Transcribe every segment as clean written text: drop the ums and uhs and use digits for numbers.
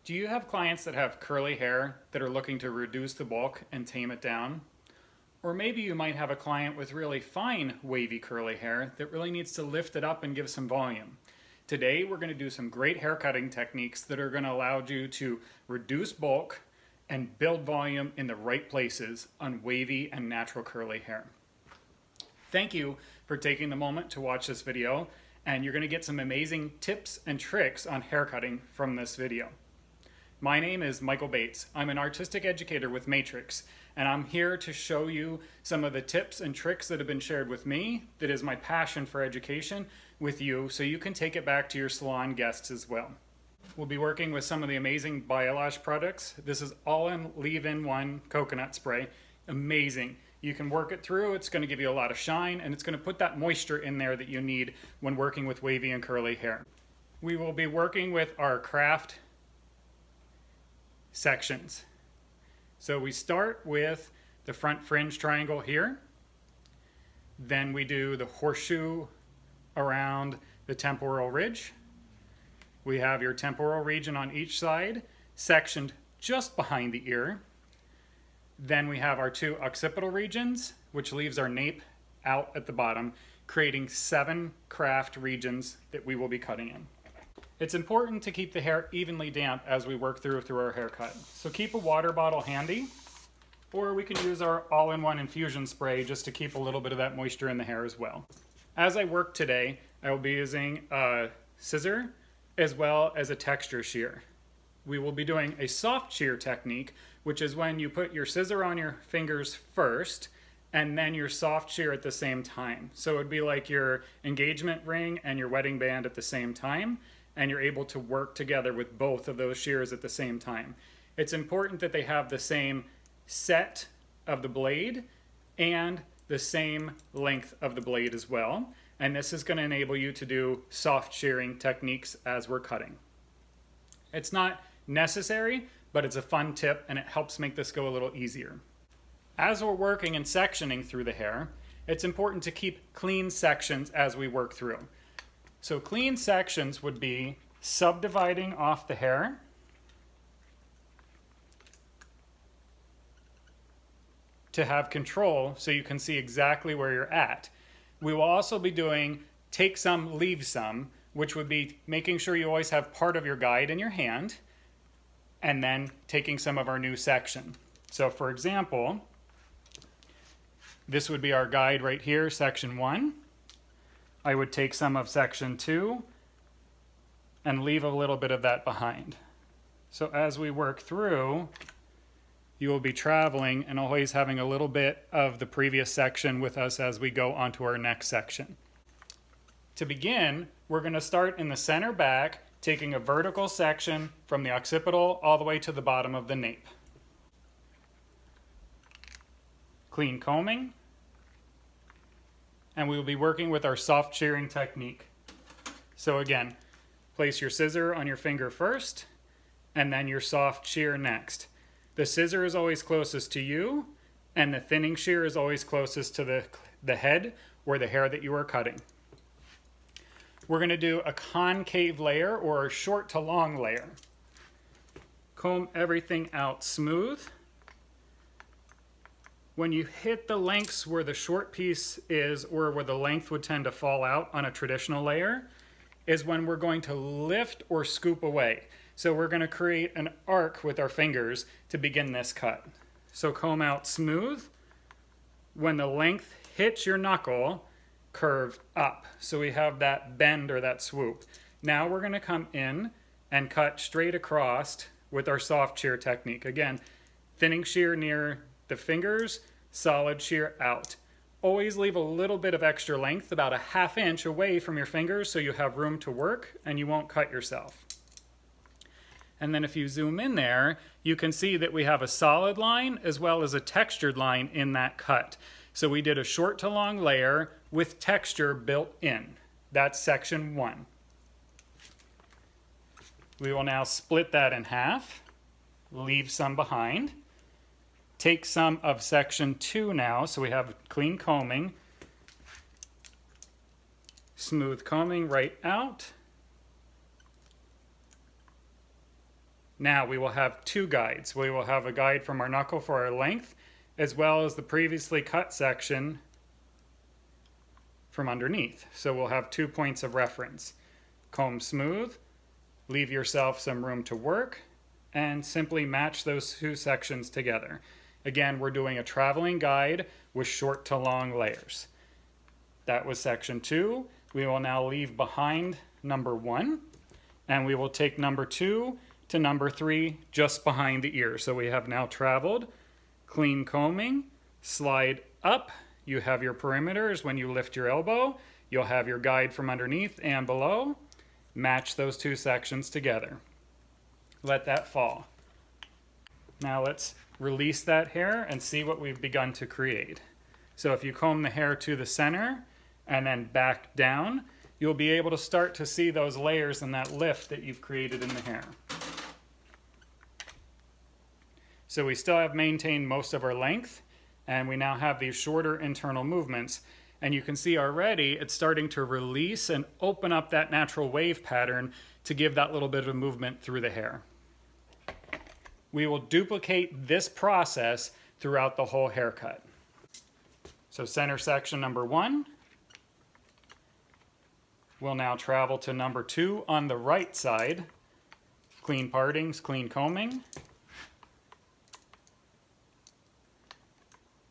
Do you have clients that have curly hair that are looking to reduce the bulk and tame it down? Or maybe you might have a client with really fine wavy curly hair that really needs to lift it up and give some volume. Today we're going to do some great hair cutting techniques that are going to allow you to reduce bulk and build volume in the right places on wavy and natural curly hair. Thank you for taking the moment to watch this video, and you're going to get some amazing tips and tricks on hair cutting from this video. My name is Michael Bates. I'm an artistic educator with Matrix, and I'm here to show you some of the tips and tricks that have been shared with me, that is my passion for education, with you, so you can take it back to your salon guests as well. We'll be working with some of the amazing Biolash products. This is all-in leave-in-one coconut spray. Amazing. You can work it through, it's going to give you a lot of shine, and it's going to put that moisture in there that you need when working with wavy and curly hair. We will be working with our craft sections. So we start with the front fringe triangle here. Then we do the horseshoe around the temporal ridge. We have your temporal region on each side, sectioned just behind the ear. Then we have our two occipital regions, which leaves our nape out at the bottom, creating 7 craft regions that we will be cutting in. It's important to keep the hair evenly damp as we work through our haircut. So keep a water bottle handy, or we can use our all-in-one infusion spray just to keep a little bit of that moisture in the hair as well. As I work today, I will be using a scissor as well as a texture shear. We will be doing a soft shear technique, which is when you put your scissor on your fingers first and then your soft shear at the same time. So it would be like your engagement ring and your wedding band at the same time, and you're able to work together with both of those shears at the same time. It's important that they have the same set of the blade and the same length of the blade as well. And this is going to enable you to do soft shearing techniques as we're cutting. It's not necessary, but it's a fun tip and it helps make this go a little easier. As we're working and sectioning through the hair, it's important to keep clean sections as we work through. So clean sections would be subdividing off the hair, to have control so you can see exactly where you're at. We will also be doing take some, leave some, which would be making sure you always have part of your guide in your hand, and then taking some of our new section. So for example, this would be our guide right here, section 1. I would take some of section 2 and leave a little bit of that behind. So as we work through, you will be traveling and always having a little bit of the previous section with us as we go on to our next section. To begin, we're going to start in the center back, taking a vertical section from the occipital all the way to the bottom of the nape. Clean combing. And we will be working with our soft shearing technique. So again, place your scissor on your finger first, and then your soft shear next. The scissor is always closest to you, and the thinning shear is always closest to the head or the hair that you are cutting. We're going to do a concave layer or a short to long layer. Comb everything out smooth. When you hit the lengths where the short piece is, or where the length would tend to fall out on a traditional layer, is when we're going to lift or scoop away. So we're going to create an arc with our fingers to begin this cut. So comb out smooth. When the length hits your knuckle, curve up. So we have that bend or that swoop. Now we're going to come in and cut straight across with our soft shear technique. Again, thinning shear near the fingers, solid shear out. Always leave a little bit of extra length, about a ½ inch away from your fingers, so you have room to work and you won't cut yourself. And then if you zoom in there, you can see that we have a solid line as well as a textured line in that cut. So we did a short to long layer with texture built in. That's section 1. We will now split that in half, leave some behind. Take some of section 2 now, so we have clean combing, smooth combing right out, Now we will have two guides. We will have a guide from our knuckle for our length, as well as the previously cut section from underneath. So we'll have 2 points of reference. Comb smooth, leave yourself some room to work, and simply match those two sections together. Again, we're doing a traveling guide with short to long layers. That was section 2. We will now leave behind number 1, and we will take number 2 to number 3 just behind the ear. So we have now traveled, clean combing, slide up. You have your perimeters when you lift your elbow. You'll have your guide from underneath and below. Match those two sections together. Let that fall. Now let's release that hair and see what we've begun to create. So if you comb the hair to the center and then back down, you'll be able to start to see those layers and that lift that you've created in the hair. So we still have maintained most of our length, and we now have these shorter internal movements. And you can see already it's starting to release and open up that natural wave pattern to give that little bit of movement through the hair. We will duplicate this process throughout the whole haircut. So center section number 1. We'll now travel to number 2 on the right side. Clean partings, clean combing.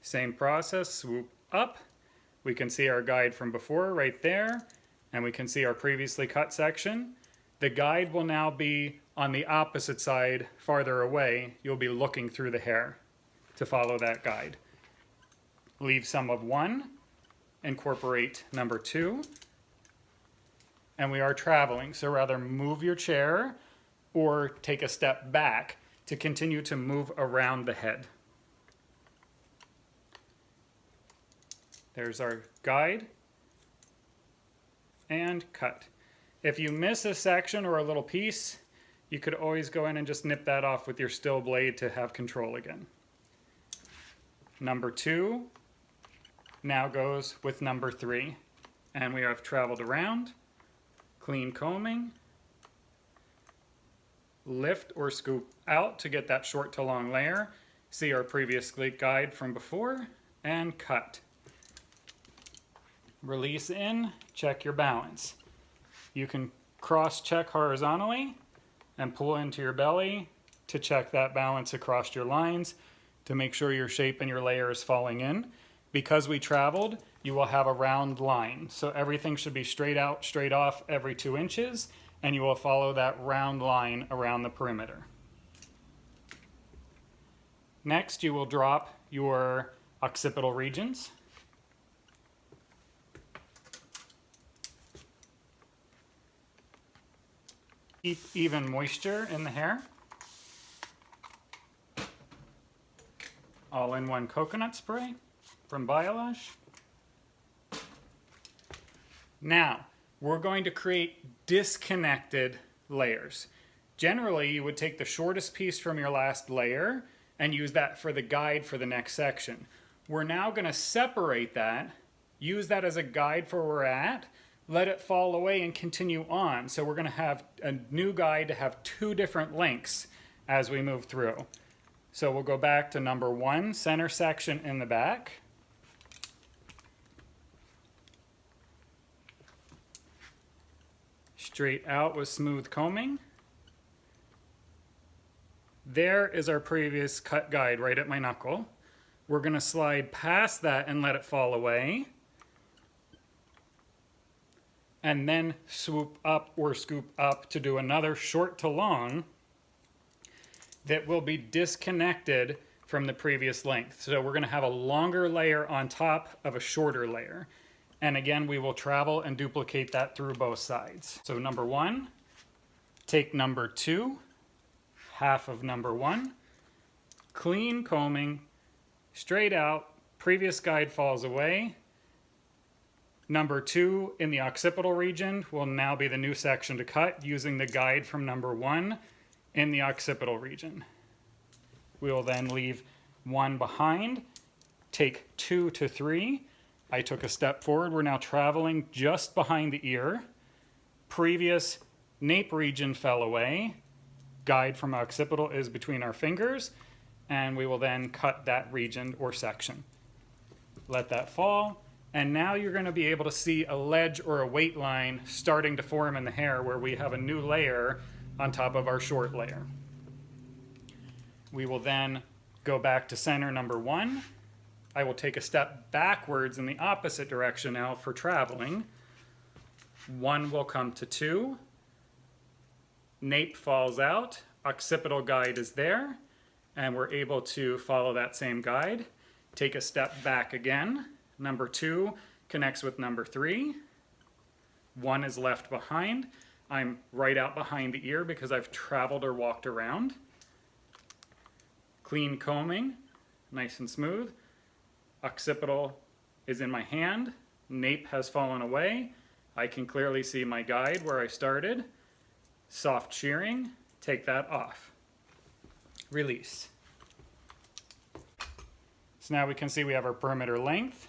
Same process, swoop up. We can see our guide from before right there, and we can see our previously cut section. The guide will now be on the opposite side, farther away. You'll be looking through the hair to follow that guide. Leave some of 1, incorporate number 2, and we are traveling. So rather move your chair or take a step back to continue to move around the head. There's our guide and cut. If you miss a section or a little piece, you could always go in and just nip that off with your still blade to have control again. Number 2 now goes with number 3. And we have traveled around, clean combing, lift or scoop out to get that short to long layer, see our previous guide from before, and cut. Release in, check your balance. You can cross-check horizontally and pull into your belly to check that balance across your lines to make sure your shape and your layer is falling in. Because we traveled, you will have a round line. So everything should be straight out, straight off every 2 inches, and you will follow that round line around the perimeter. Next, you will drop your occipital regions. Keep even moisture in the hair. All-in-one coconut spray from Biolash. Now, we're going to create disconnected layers. Generally, you would take the shortest piece from your last layer and use that for the guide for the next section. We're now going to separate that, use that as a guide for where we're at, let it fall away and continue on. So we're going to have a new guide to have 2 different lengths as we move through. So we'll go back to number 1, center section in the back. Straight out with smooth combing. There is our previous cut guide right at my knuckle. We're going to slide past that and let it fall away. And then swoop up or scoop up to do another short to long that will be disconnected from the previous length. So we're going to have a longer layer on top of a shorter layer. And again, we will travel and duplicate that through both sides. So number 1, take number 2, half of number 1, clean combing, straight out, previous guide falls away. Number 2 in the occipital region will now be the new section to cut using the guide from number 1 in the occipital region. We will then leave 1 behind, take 2 to 3. I took a step forward. We're now traveling just behind the ear. Previous nape region fell away. guide from occipital is between our fingers, and we will then cut that region or section. Let that fall, and now you're going to be able to see a ledge or a weight line starting to form in the hair where we have a new layer on top of our short layer. We will then go back to center number 1. I will take a step backwards in the opposite direction now for traveling. 1 will come to 2. Nape falls out, occipital guide is there, and we're able to follow that same guide. Take a step back again. Number 2 connects with number 3. 1 is left behind. I'm right out behind the ear because I've traveled or walked around. Clean combing, nice and smooth. Occipital is in my hand. Nape has fallen away. I can clearly see my guide where I started. Soft shearing, take that off. Release. So now we can see we have our perimeter length,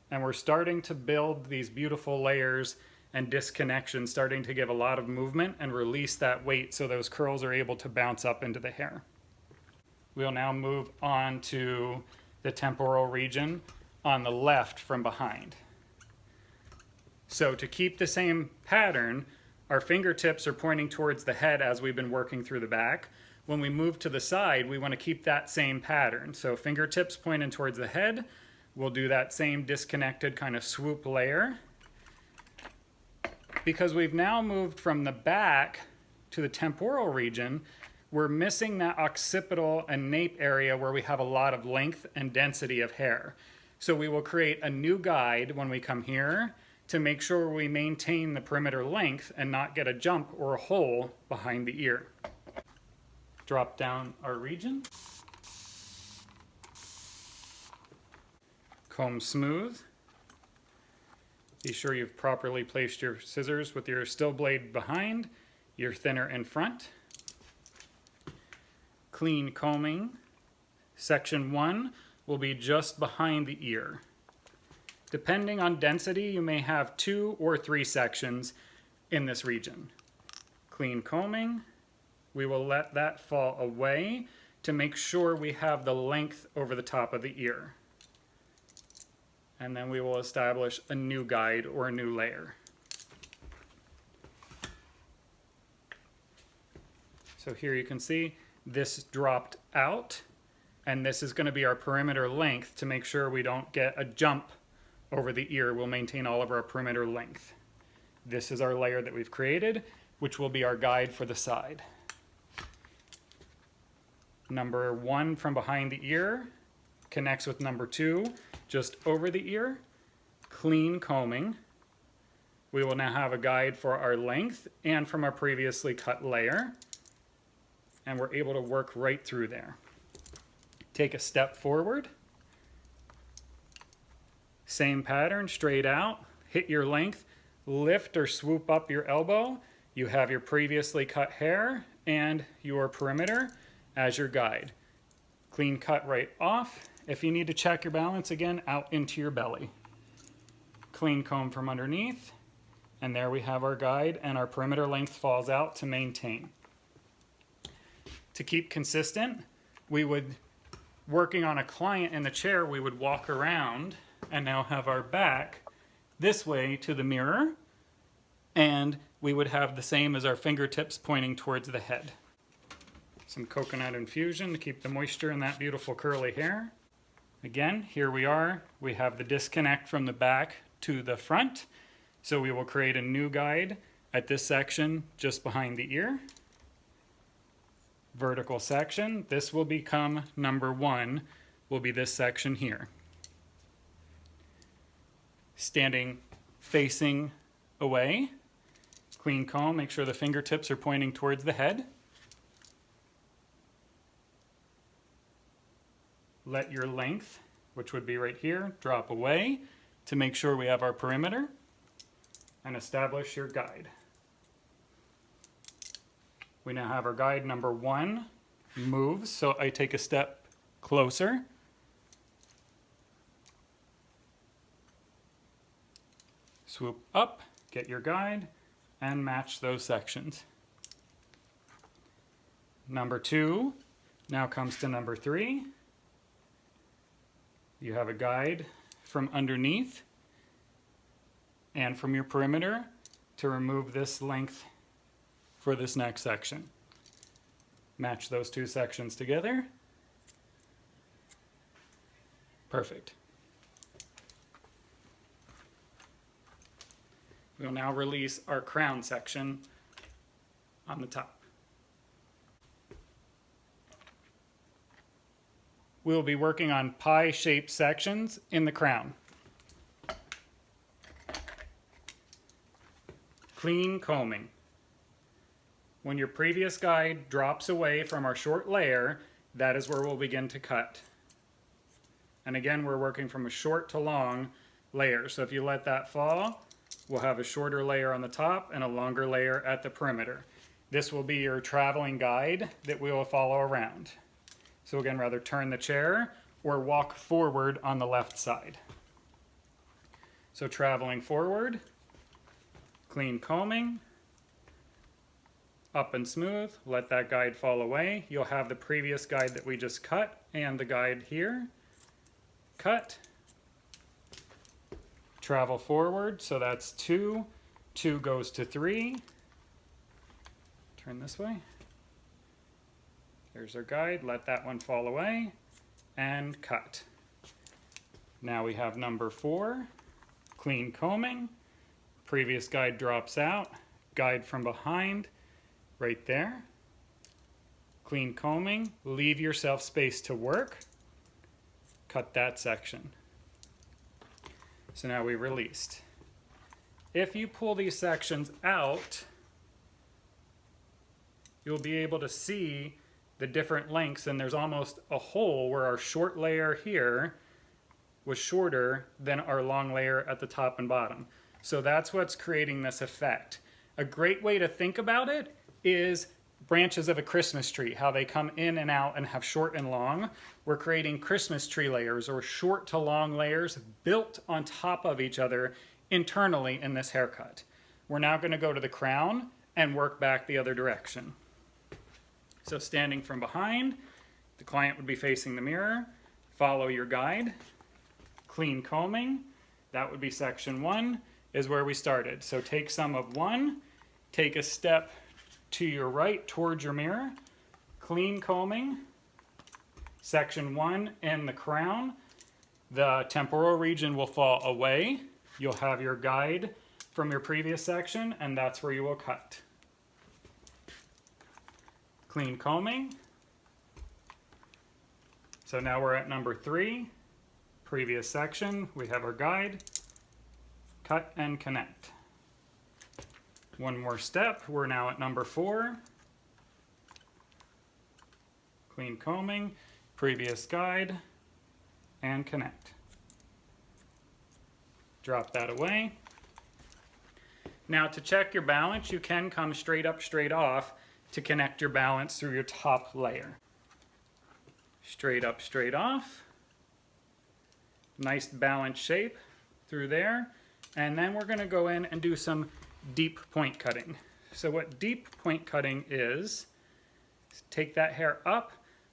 and we're starting to build these beautiful layers and disconnections, starting to give a lot of movement and release that weight so those curls are able to bounce up into the hair. We'll now move on to the temporal region on the left from behind. So to keep the same pattern, our fingertips are pointing towards the head as we've been working through the back. When we move to the side, we want to keep that same pattern. So fingertips pointing towards the head, we'll do that same disconnected kind of swoop layer. Because we've now moved from the back to the temporal region, we're missing that occipital and nape area where we have a lot of length and density of hair. So we will create a new guide when we come here to make sure we maintain the perimeter length and not get a jump or a hole behind the ear. Drop down our region. Comb smooth. Be sure you've properly placed your scissors with your still blade behind, your thinner in front. Clean combing. Section 1 will be just behind the ear. Depending on density, you may have 2 or 3 sections in this region. Clean combing. We will let that fall away to make sure we have the length over the top of the ear. And then we will establish a new guide or a new layer. So here you can see this dropped out, and this is going to be our perimeter length to make sure we don't get a jump over the ear. We'll maintain all of our perimeter length. This is our layer that we've created, which will be our guide for the side. Number 1 from behind the ear connects with number 2 just over the ear. Clean combing. We will now have a guide for our length and from our previously cut layer, and we're able to work right through there. Take a step forward. Same pattern, straight out, hit your length, lift or swoop up your elbow. You have your previously cut hair and your perimeter as your guide. Clean cut right off. If you need to check your balance again, out into your belly. Clean comb from underneath, and there we have our guide, and our perimeter length falls out to maintain. To keep consistent, we would, working on a client in the chair, we would walk around and now have our back this way to the mirror, and we would have the same as our fingertips pointing towards the head. Some coconut infusion to keep the moisture in that beautiful curly hair. Again, here we are. We have the disconnect from the back to the front, so we will create a new guide at this section just behind the ear. Vertical section. This will become number 1, will be this section here. Standing facing away. Clean comb, make sure the fingertips are pointing towards the head. Let your length, which would be right here, drop away to make sure we have our perimeter, and establish your guide. We now have our guide. Number 1 moves, so I take a step closer. Swoop up, get your guide, and match those sections. Number 2 now comes to number 3. You have a guide from underneath and from your perimeter to remove this length for this next section. Match those 2 sections together. Perfect. We'll now release our crown section on the top. We'll be working on pie-shaped sections in the crown. Clean combing. When your previous guide drops away from our short layer, that is where we'll begin to cut. And again, we're working from a short to long layer. So if you let that fall, we'll have a shorter layer on the top and a longer layer at the perimeter. This will be your traveling guide that we will follow around. So again, rather turn the chair or walk forward on the left side. So traveling forward, clean combing, up and smooth, let that guide fall away. You'll have the previous guide that we just cut and the guide here. Cut, travel forward, so that's 2, 2 goes to 3. Turn this way. There's our guide, let that one fall away, and cut. Now we have number 4, clean combing. Previous guide drops out, guide from behind, right there. Clean combing, leave yourself space to work. Cut that section. So now we released. If you pull these sections out, you'll be able to see the different lengths, and there's almost a hole where our short layer here was shorter than our long layer at the top and bottom. So that's what's creating this effect. A great way to think about it is branches of a Christmas tree, how they come in and out and have short and long. We're creating Christmas tree layers or short to long layers built on top of each other internally in this haircut. We're now going to go to the crown and work back the other direction. So standing from behind, the client would be facing the mirror. Follow your guide. Clean combing, that would be section 1, is where we started. So take some of 1, take a step to your right towards your mirror. Clean combing, section 1 in the crown. The temporal region will fall away. You'll have your guide from your previous section, and that's where you will cut. Clean combing. So now we're at number 3, previous section. We have our guide, cut and connect. One more step, we're now at number 4. Clean combing, previous guide, and connect. Drop that away. Now to check your balance, you can come straight up, straight off to connect your balance through your top layer. Straight up, straight off. Nice balanced shape through there. And then we're going to go in and do some deep point cutting. So what deep point cutting is take that hair up,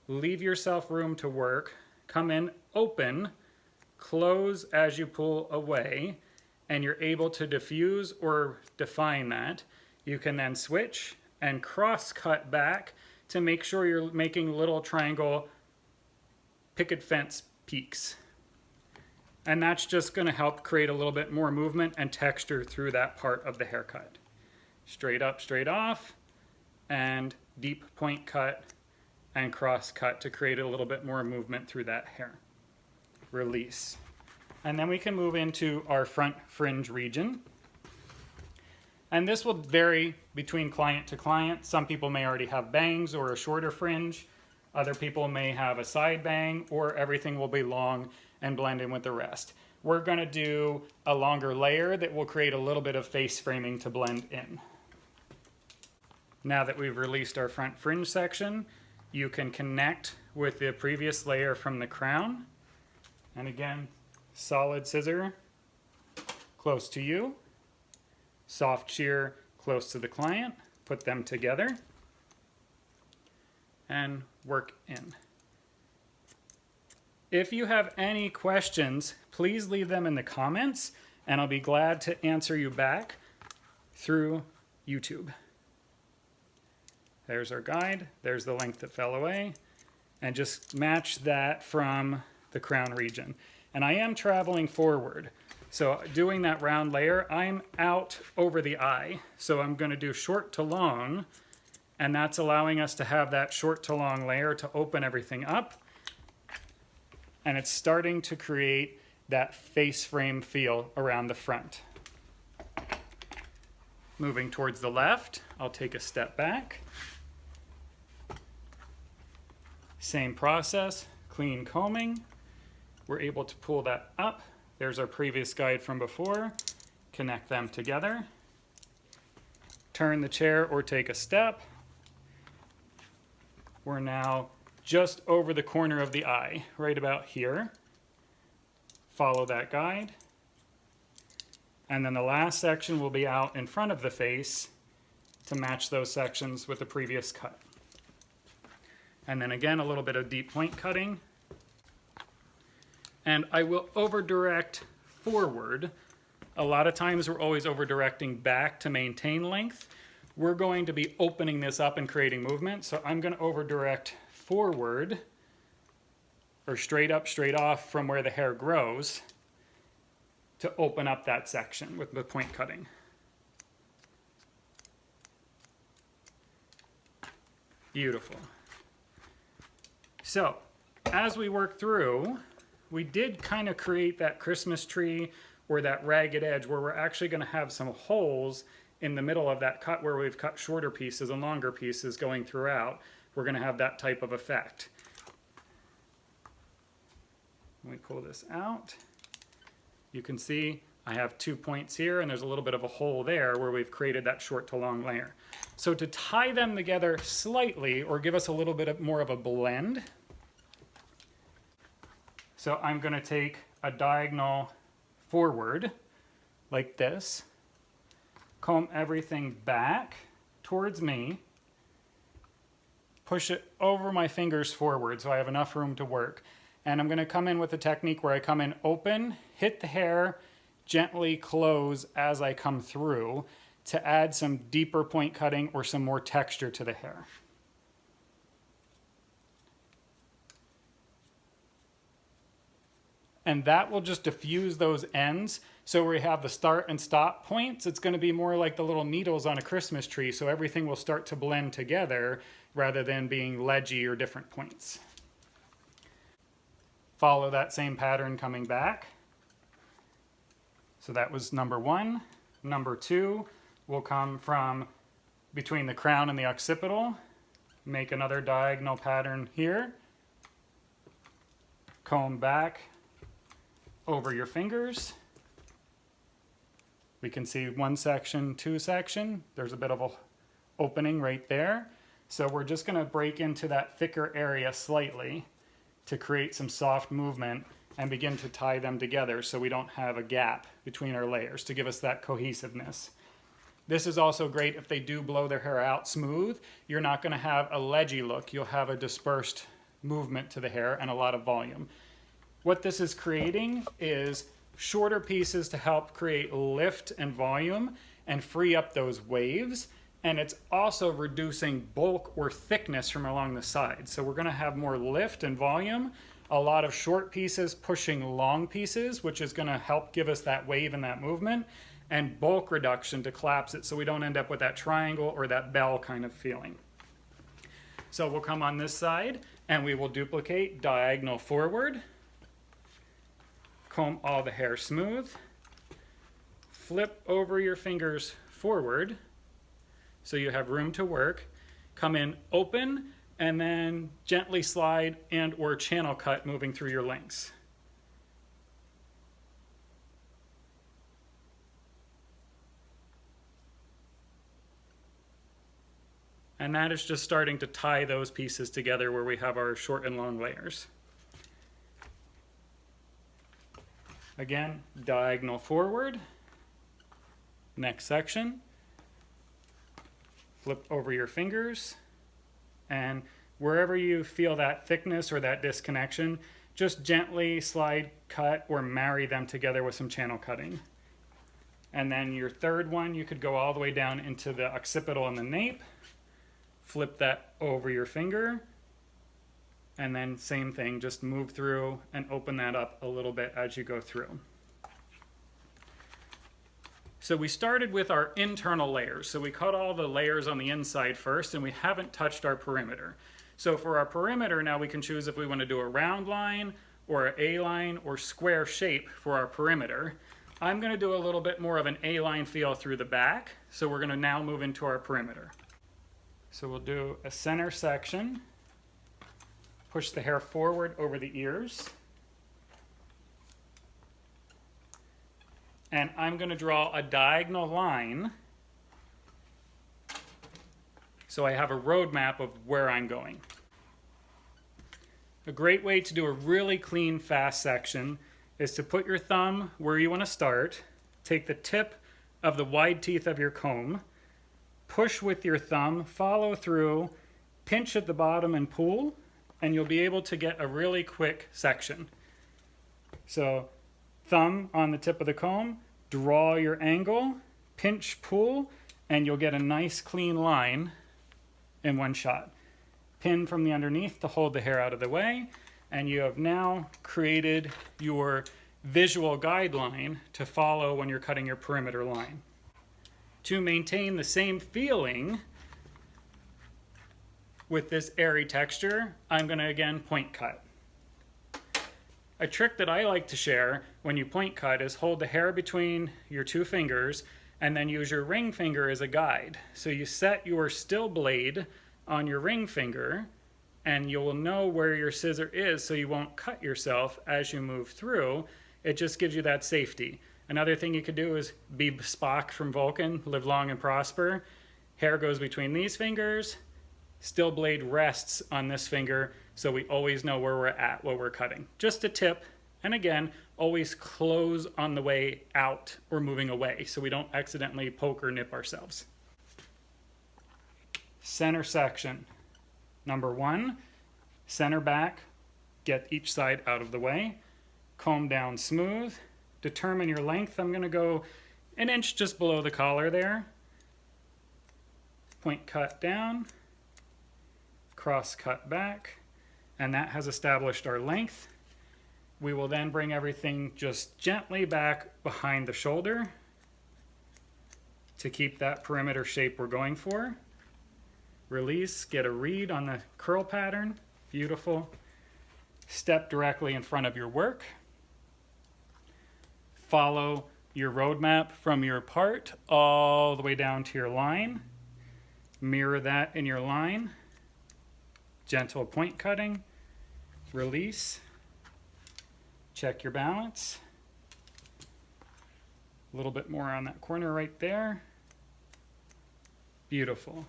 leave yourself room to work, come in open, close as you pull away, and you're able to diffuse or define that. You can then switch and cross cut back to make sure you're making little triangle picket fence peaks. And that's just going to help create a little bit more movement and texture through that part of the haircut. Straight up, straight off, and deep point cut and cross cut to create a little bit more movement through that hair. Release. And then we can move into our front fringe region. And this will vary between client to client. Some people may already have bangs or a shorter fringe. Other people may have a side bang, or everything will be long and blend in with the rest. We're going to do a longer layer that will create a little bit of face framing to blend in. Now that we've released our front fringe section, you can connect with the previous layer from the crown. And again, solid scissor close to you. Soft shear close to the client, put them together. and work in. If you have any questions, please leave them in the comments, and I'll be glad to answer you back through YouTube. There's our guide. There's the length that fell away. And just match that from the crown region. And I am traveling forward. So doing that round layer, I'm out over the eye. So I'm going to do short to long, and that's allowing us to have that short to long layer to open everything up. And it's starting to create that face frame feel around the front. Moving towards the left, I'll take a step back. Same process, clean combing. We're able to pull that up. There's our previous guide from before. Connect them together. Turn the chair or take a step. We're now just over the corner of the eye, right about here. Follow that guide. And then the last section will be out in front of the face to match those sections with the previous cut. And then again, a little bit of deep point cutting. And I will over direct forward. A lot of times we're always over directing back to maintain length. We're going to be opening this up and creating movement. So I'm going to over direct forward, or straight up, straight off from where the hair grows, to open up that section with the point cutting. Beautiful. So as we work through, we did kind of create that Christmas tree or that ragged edge where we're actually going to have some holes in the middle of that cut where we've cut shorter pieces and longer pieces going throughout. We're going to have that type of effect. When we pull this out, you can see I have 2 points here and there's a little bit of a hole there where we've created that short to long layer. So to tie them together slightly or give us a little bit more of a blend, so I'm going to take a diagonal forward like this, comb everything back towards me, push it over my fingers forward so I have enough room to work. And I'm going to come in with a technique where I come in open, hit the hair, gently close as I come through to add some deeper point cutting or some more texture to the hair. And that will just diffuse those ends. So where we have the start and stop points, it's going to be more like the little needles on a Christmas tree. So everything will start to blend together rather than being ledgy or different points. Follow that same pattern coming back. So that was number one. Number two will come from between the crown and the occipital. Make another diagonal pattern here. Comb back over your fingers. We can see one section, two section. There's a bit of a opening right there. So we're just going to break into that thicker area slightly to create some soft movement and begin to tie them together so we don't have a gap between our layers to give us that cohesiveness. This is also great if they do blow their hair out smooth. You're not going to have a ledgy look. You'll have a dispersed movement to the hair and a lot of volume. What this is creating is shorter pieces to help create lift and volume and free up those waves. And it's also reducing bulk or thickness from along the sides. So we're going to have more lift and volume, a lot of short pieces pushing long pieces, which is going to help give us that wave and that movement, and bulk reduction to collapse it so we don't end up with that triangle or that bell kind of feeling. So we'll come on this side and we will duplicate diagonal forward. Comb all the hair smooth, flip over your fingers forward so you have room to work, come in open, and then gently slide and or channel cut moving through your lengths. And that is just starting to tie those pieces together where we have our short and long layers. Again, diagonal forward, next section, flip over your fingers, and Wherever you feel that thickness or that disconnection, just gently slide, cut, or marry them together with some channel cutting. And then your third one, you could go all the way down into the occipital and the nape, flip that over your finger, and then same thing, just move through and open that up a little bit as you go through. So we started with our internal layers. So we cut all the layers on the inside first, and we haven't touched our perimeter. So for our perimeter, now we can choose if we want to do a round line or an A-line or square shape for our perimeter. I'm going to do a little bit more of an A-line feel through the back. So we're going to now move into our perimeter. So we'll do a center section. Push the hair forward over the ears. And I'm going to draw a diagonal line so I have a roadmap of where I'm going. A great way to do a really clean, fast section is to put your thumb where you want to start, take the tip of the wide teeth of your comb, push with your thumb, follow through, pinch at the bottom and pull, and you'll be able to get a really quick section. So thumb on the tip of the comb, draw your angle, pinch, pull, and you'll get a nice clean line in one shot. Pin from the underneath to hold the hair out of the way, and you have now created your visual guideline to follow when you're cutting your perimeter line. To maintain the same feeling with this airy texture, I'm going to again point cut. A trick that I like to share when you point cut is hold the hair between your two fingers and then use your ring finger as a guide. So you set your still blade on your ring finger and you'll know where your scissor is so you won't cut yourself as you move through. It just gives you that safety. Another thing you could do is be Spock from Vulcan, live long and prosper. Hair goes between these fingers, still blade rests on this finger, so we always know where we're at while we're cutting. Just a tip, and again, always close on the way out or moving away so we don't accidentally poke or nip ourselves. Center section. Number one, center back, get each side out of the way, comb down smooth, determine your length. I'm going to go an inch just below the collar there. Point cut down, cross cut back, and that has established our length. We will then bring everything just gently back behind the shoulder to keep that perimeter shape we're going for. Release, get a read on the curl pattern, beautiful. Step directly in front of your work. Follow your roadmap from your part all the way down to your line. Mirror that in your line. Gentle point cutting. Release. Check your balance. A little bit more on that corner right there. Beautiful.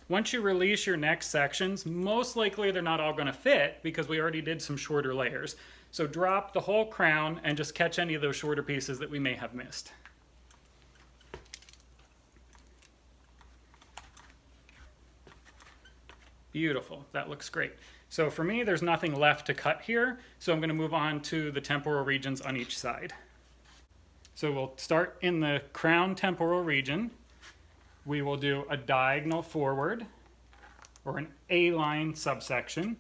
Once you release your next sections, most likely they're not all going to fit because we already did some shorter layers. So drop the whole crown and just catch any of those shorter pieces that we may have missed. Beautiful, that looks great. So for me, there's nothing left to cut here, so I'm going to move on to the temporal regions on each side. So we'll start in the crown temporal region. We will do a diagonal forward, or an A-line subsection.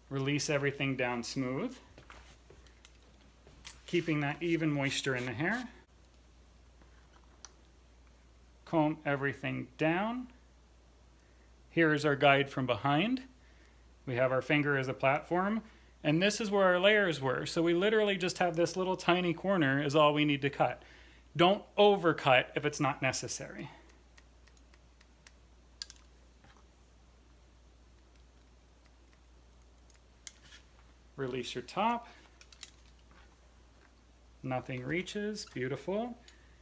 Release everything down smooth, keeping that even moisture in the hair. Comb everything down. Here is our guide from behind. We have our finger as a platform, and this is where our layers were. So we literally just have this little tiny corner is all we need to cut. Don't overcut if it's not necessary. Release your top. Nothing reaches, beautiful.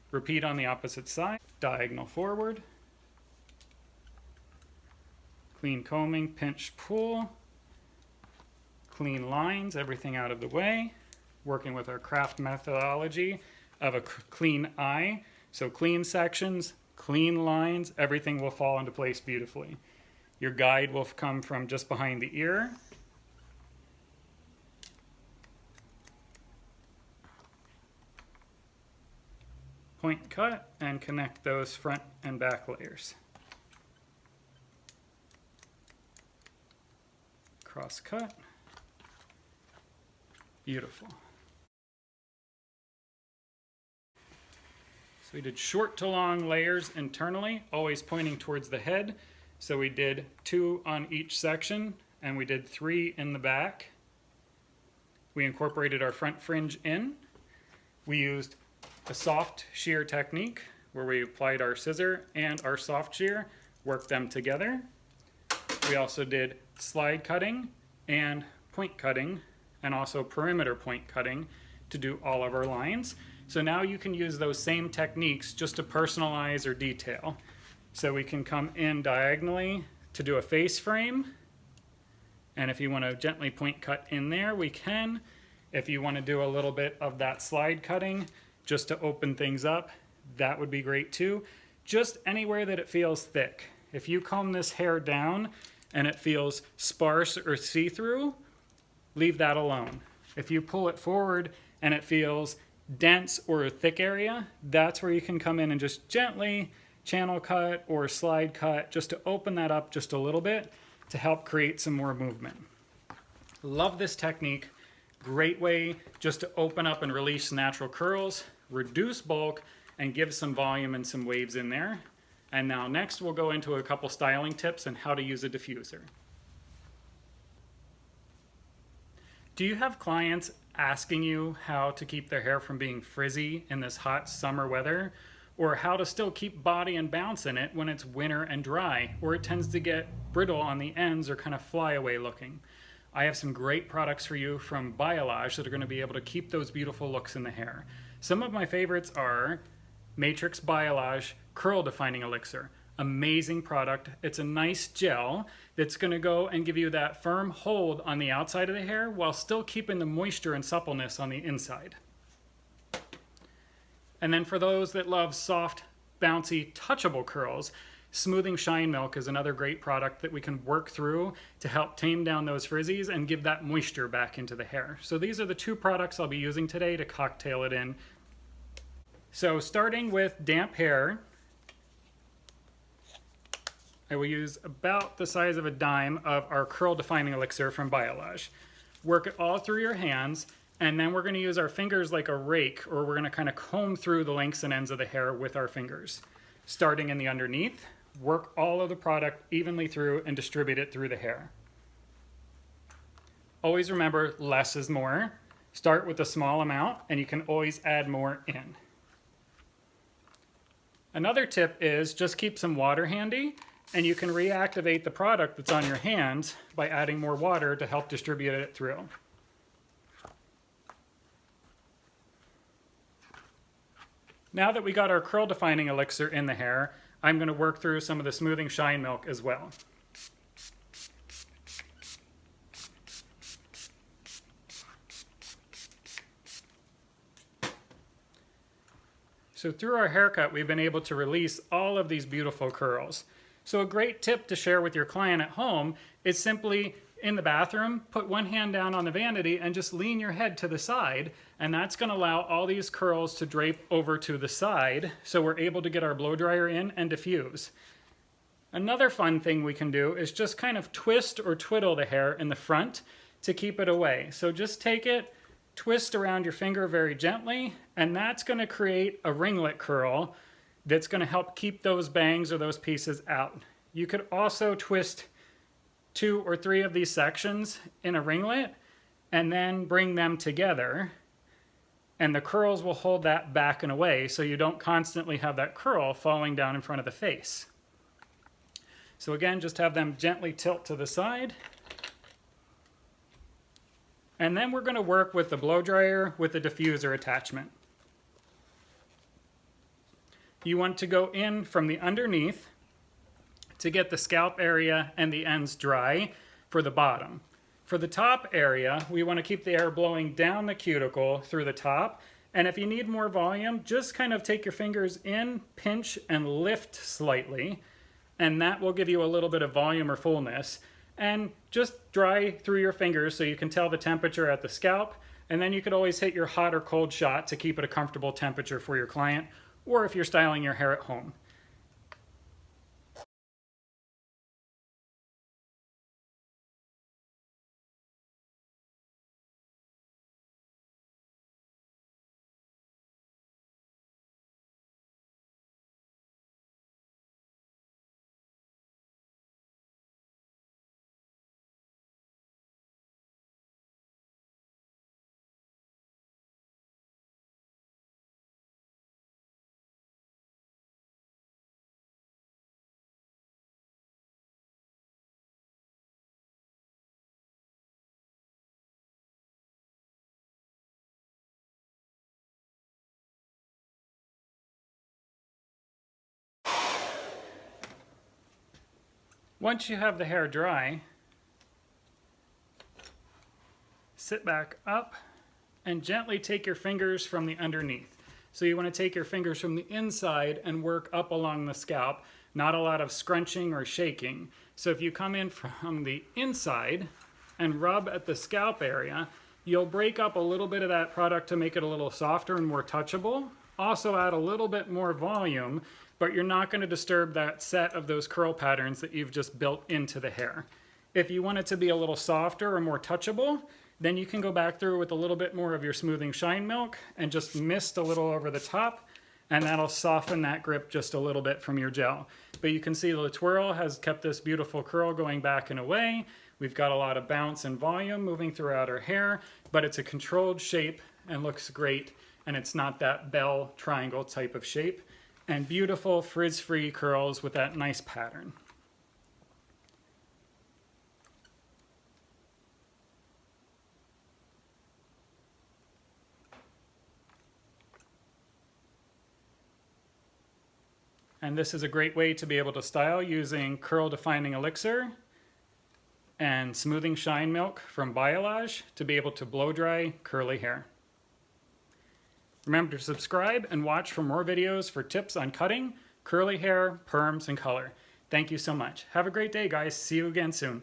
Repeat on the opposite side. Diagonal forward. Clean combing, pinch, pull. Clean lines, everything out of the way. Working with our craft methodology of a clean eye. So clean sections, clean lines, everything will fall into place beautifully. Your guide will come from just behind the ear. Point cut and connect those front and back layers. Cross cut. Beautiful. So we did short to long layers internally, always pointing towards the head. So we did 2 on each section, and we did 3 in the back. We incorporated our front fringe in. We used a soft shear technique where we applied our scissor and our soft shear, worked them together. We also did slide cutting and point cutting, and also perimeter point cutting to do all of our lines. So now you can use those same techniques just to personalize or detail. So we can come in diagonally to do a face frame. And if you want to gently point cut in there, we can. If you want to do a little bit of that slide cutting just to open things up, that would be great too. Just anywhere that it feels thick. If you comb this hair down and it feels sparse or see-through, leave that alone. If you pull it forward and it feels dense or a thick area, that's where you can come in and just gently channel cut or slide cut just to open that up just a little bit to help create some more movement. Love this technique. Great way just to open up and release natural curls, reduce bulk, and give some volume and some waves in there. And now next we'll go into a couple styling tips and how to use a diffuser. Do you have clients asking you how to keep their hair from being frizzy in this hot summer weather? Or how to still keep body and bounce in it when it's winter and dry, or it tends to get brittle on the ends or kind of fly away looking? I have some great products for you from Biolage that are going to be able to keep those beautiful looks in the hair. Some of my favorites are Matrix Biolage Curl Defining Elixir. Amazing product. It's a nice gel that's going to go and give you that firm hold on the outside of the hair while still keeping the moisture and suppleness on the inside. And then for those that love soft, bouncy, touchable curls, Smoothing Shine Milk is another great product that we can work through to help tame down those frizzies and give that moisture back into the hair. So these are the 2 products I'll be using today to cocktail it in. So starting with damp hair, I will use about the size of a dime of our Curl Defining Elixir from Biolage. Work it all through your hands, and then we're going to use our fingers like a rake, or we're going to kind of comb through the lengths and ends of the hair with our fingers. Starting in the underneath, work all of the product evenly through and distribute it through the hair. Always remember, less is more. Start with a small amount, and you can always add more in. Another tip is just keep some water handy, and you can reactivate the product that's on your hands by adding more water to help distribute it through. Now that we got our curl defining elixir in the hair, I'm going to work through some of the Smoothing Shine Milk as well. So through our haircut, we've been able to release all of these beautiful curls. So a great tip to share with your client at home is simply in the bathroom, put one hand down on the vanity and just lean your head to the side, and that's going to allow all these curls to drape over to the side so we're able to get our blow dryer in and diffuse. Another fun thing we can do is just kind of twist or twiddle the hair in the front to keep it away. So just take it, twist around your finger very gently, and that's going to create a ringlet curl that's going to help keep those bangs or those pieces out. You could also twist 2 or 3 of these sections in a ringlet and then bring them together, and the curls will hold that back and away so you don't constantly have that curl falling down in front of the face. So again, just have them gently tilt to the side. And then we're going to work with the blow dryer with the diffuser attachment. You want to go in from the underneath to get the scalp area and the ends dry for the bottom. For the top area, we want to keep the air blowing down the cuticle through the top. And if you need more volume, just kind of take your fingers in, pinch, and lift slightly. and that will give you a little bit of volume or fullness. And just dry through your fingers so you can tell the temperature at the scalp, and then you could always hit your hot or cold shot to keep it a comfortable temperature for your client, or if you're styling your hair at home. Once you have the hair dry, sit back up and gently take your fingers from the underneath. So you want to take your fingers from the inside and work up along the scalp, not a lot of scrunching or shaking. So if you come in from the inside and rub at the scalp area, you'll break up a little bit of that product to make it a little softer and more touchable. Also add a little bit more volume, but you're not going to disturb that set of those curl patterns that you've just built into the hair. If you want it to be a little softer or more touchable, then you can go back through with a little bit more of your smoothing shine milk and just mist a little over the top, and that'll soften that grip just a little bit from your gel. But you can see the twirl has kept this beautiful curl going back and away. We've got a lot of bounce and volume moving throughout our hair, but it's a controlled shape and looks great, and it's not that bell triangle type of shape. And beautiful frizz-free curls with that nice pattern. And this is a great way to be able to style using curl defining elixir and smoothing shine milk from Biolage to be able to blow dry curly hair. Remember to subscribe and watch for more videos for tips on cutting, curly hair, perms, and color. Thank you so much. Have a great day, guys. See you again soon.